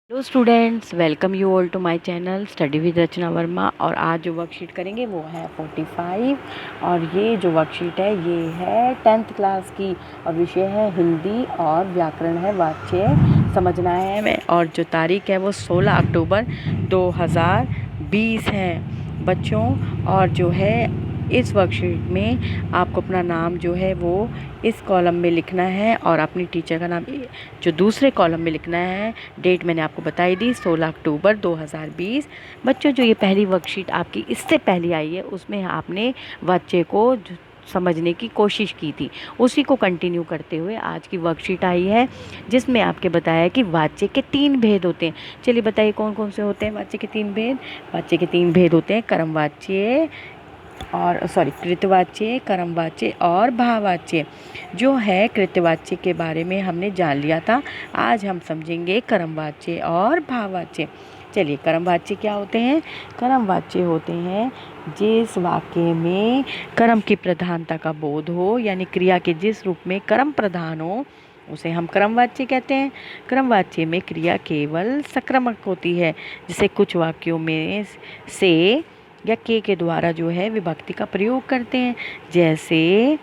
Hello students, welcome you all to my channel study with Rachna Verma. और आज जो worksheet करेंगे वो है 45। और ये जो वर्कशीट है ये है 10th क्लास की और विषय है हिंदी और व्याकरण है वाच्य समझना है हमें। और जो तारीख है वो 16 अक्टूबर 2020 है बच्चों। और जो है इस वर्कशीट में आपको अपना नाम जो है वो इस कॉलम में लिखना है और अपनी टीचर का नाम जो दूसरे कॉलम में लिखना है। डेट मैंने आपको बताई दी 16 अक्टूबर 2020। बच्चों, जो ये पहली वर्कशीट आपकी इससे पहले आई है उसमें आपने वाच्य को समझने की कोशिश की थी, उसी को कंटिन्यू करते हुए आज की वर्कशीट आई है जिसमें आपके बताया कि वाच्य के 3 भेद होते हैं। चलिए बताइए कौन कौन से होते हैं वाच्य के 3 भेद। वाच्य के 3 भेद होते हैं कर्मवाच्य और कृतवाच्य, कर्मवाच्य और भाववाच्य। जो है कृतवाच्य के बारे में हमने जान लिया था, आज हम समझेंगे कर्मवाच्य और भाववाच्य। चलिए, कर्मवाच्य क्या होते हैं। कर्मवाच्य होते हैं जिस वाक्य में कर्म की प्रधानता का बोध हो, यानी क्रिया के जिस रूप में कर्म प्रधान हो उसे हम कर्मवाच्य कहते हैं। कर्मवाच्य में क्रिया केवल सक्रमक होती है, जैसे कुछ वाक्यों में से या के द्वारा जो है विभक्ति का प्रयोग करते हैं, जैसे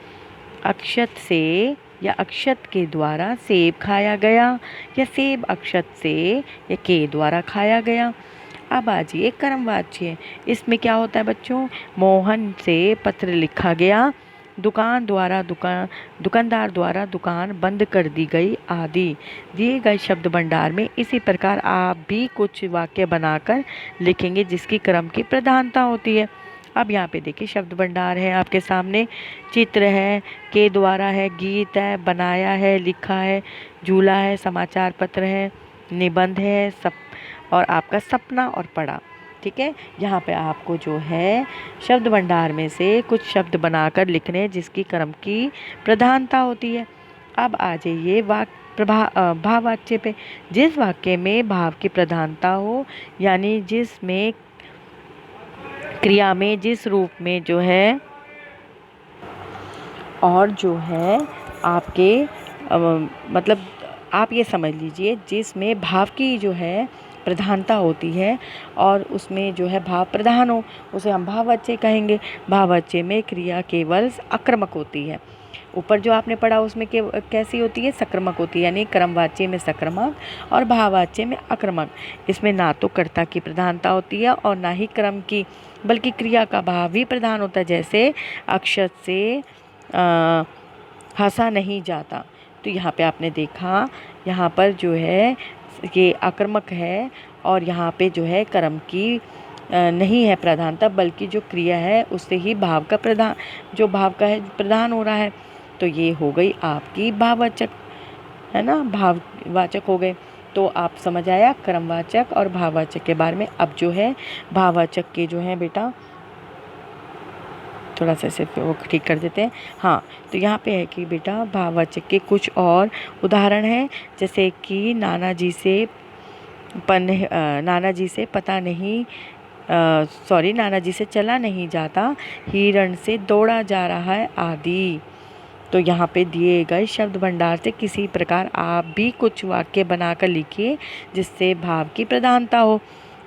अक्षत से या अक्षत के द्वारा सेब खाया गया, या सेब अक्षत से या के द्वारा खाया गया। अब आजिए कर्मवाच्य। इसमें क्या होता है बच्चों। मोहन से पत्र लिखा गया, दुकानदार द्वारा दुकान बंद कर दी गई आदि। दिए गए शब्द भंडार में इसी प्रकार आप भी कुछ वाक्य बनाकर लिखेंगे जिसकी क्रम की प्रधानता होती है। अब यहाँ पे देखिए शब्द भंडार है आपके सामने, चित्र है, के द्वारा है, गीत है, बनाया है, लिखा है, झूला है, समाचार पत्र है, निबंध है, सब और आपका सपना और पढ़ा। ठीक है, यहाँ पे आपको जो है शब्द भंडार में से कुछ शब्द बनाकर लिखने जिसकी क्रम की प्रधानता होती है। अब आ जाइए भाववाच्य पे। जिस वाक्य में भाव की प्रधानता हो, यानी जिसमें क्रिया में जिस रूप में जो है और जो है आपके मतलब आप ये समझ लीजिए जिसमें भाव की जो है प्रधानता होती है और उसमें जो है भाव प्रधान हो उसे हम भाववाच्य कहेंगे। भाववाच्य में क्रिया केवल आक्रमक होती है। ऊपर जो आपने पढ़ा उसमें कैसी होती है, सक्रमक होती है, यानी क्रमवाच्य में सक्रमक और भाववाच्य में आक्रमक। इसमें ना तो कर्ता की प्रधानता होती है और ना ही क्रम की, बल्कि क्रिया का भाव भी प्रधान होता है, जैसे अक्षत से हंसा नहीं जाता। तो यहाँ पे आपने देखा, यहाँ पर जो है ये आक्रमक है और यहाँ पे जो है कर्म की नहीं है प्रधानता, बल्कि जो क्रिया है उससे ही भाव का प्रधान हो रहा है। तो ये हो गई आपकी भाववाचक, है ना, भाववाचक हो गए। तो आप समझ आया कर्मवाचक और भाववाचक के बारे में। अब जो है भाववाचक के जो है बेटा थोड़ा सा सिर्फ वो ठीक कर देते हैं। हाँ, तो यहाँ पे है कि बेटा भाववाचक के कुछ और उदाहरण हैं, जैसे कि नाना जी से चला नहीं जाता, हिरण से दौड़ा जा रहा है आदि। तो यहाँ पे दिए गए शब्द भंडार से किसी प्रकार आप भी कुछ वाक्य बनाकर लिखिए जिससे भाव की प्रधानता हो।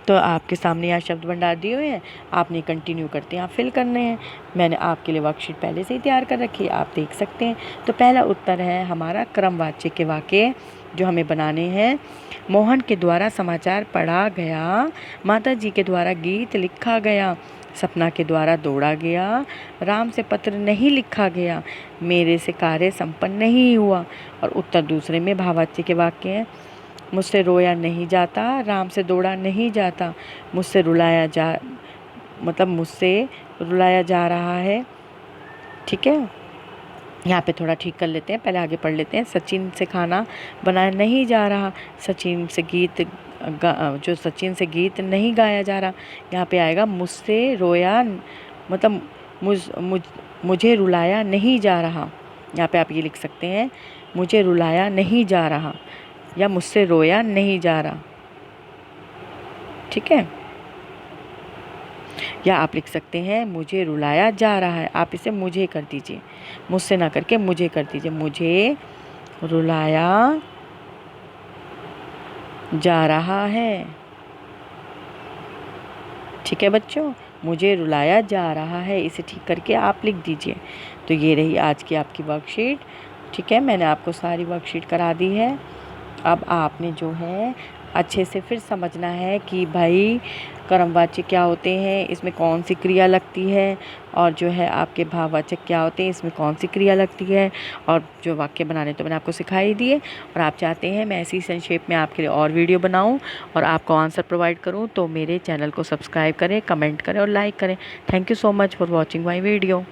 तो आपके सामने यहाँ शब्द भंडार दिए हुए हैं, आपने कंटिन्यू करते हैं, आप फिल करने हैं। मैंने आपके लिए वर्कशीट पहले से ही तैयार कर रखी है, आप देख सकते हैं। तो पहला उत्तर है हमारा क्रमवाच्य के वाक्य जो हमें बनाने हैं। मोहन के द्वारा समाचार पढ़ा गया, माता जी के द्वारा गीत लिखा गया, सपना के द्वारा दौड़ा गया, राम से पत्र नहीं लिखा गया, मेरे से कार्य संपन्न नहीं हुआ। और उत्तर दूसरे में भाववाच्य के वाक्य हैं। मुझसे रोया नहीं जाता, राम से दौड़ा नहीं जाता, मुझसे रुलाया जा रहा है। ठीक है, यहाँ पे थोड़ा ठीक कर लेते हैं, पहले आगे पढ़ लेते हैं। सचिन से खाना बनाया नहीं जा रहा, सचिन से गीत नहीं गाया जा रहा। यहाँ पे आएगा मुझसे रोया, मतलब मुझे रुलाया नहीं जा रहा। यहाँ पे आप ये लिख सकते हैं, मुझे रुलाया नहीं जा रहा या मुझसे रोया नहीं जा रहा। ठीक है, या आप लिख सकते हैं मुझे रुलाया जा रहा है। आप इसे मुझे कर दीजिए, मुझसे ना करके मुझे कर दीजिए। मुझे रुलाया जा रहा है। ठीक है बच्चों, मुझे रुलाया जा रहा है, इसे ठीक करके आप लिख दीजिए। तो ये रही आज की आपकी वर्कशीट। ठीक है, मैंने आपको सारी वर्कशीट करा दी है। अब आपने जो है अच्छे से फिर समझना है कि भाई कर्मवाच्य क्या होते हैं, इसमें कौन सी क्रिया लगती है, और जो है आपके भाववाचक क्या होते हैं, इसमें कौन सी क्रिया लगती है, और जो वाक्य बनाने तो मैंने आपको सिखाई दिए। और आप चाहते हैं मैं ऐसी संक्षेप में आपके लिए और वीडियो बनाऊं और आपको आंसर प्रोवाइड करूं, तो मेरे चैनल को सब्सक्राइब करें, कमेंट करें और लाइक करें। Thank you so much for watching my video.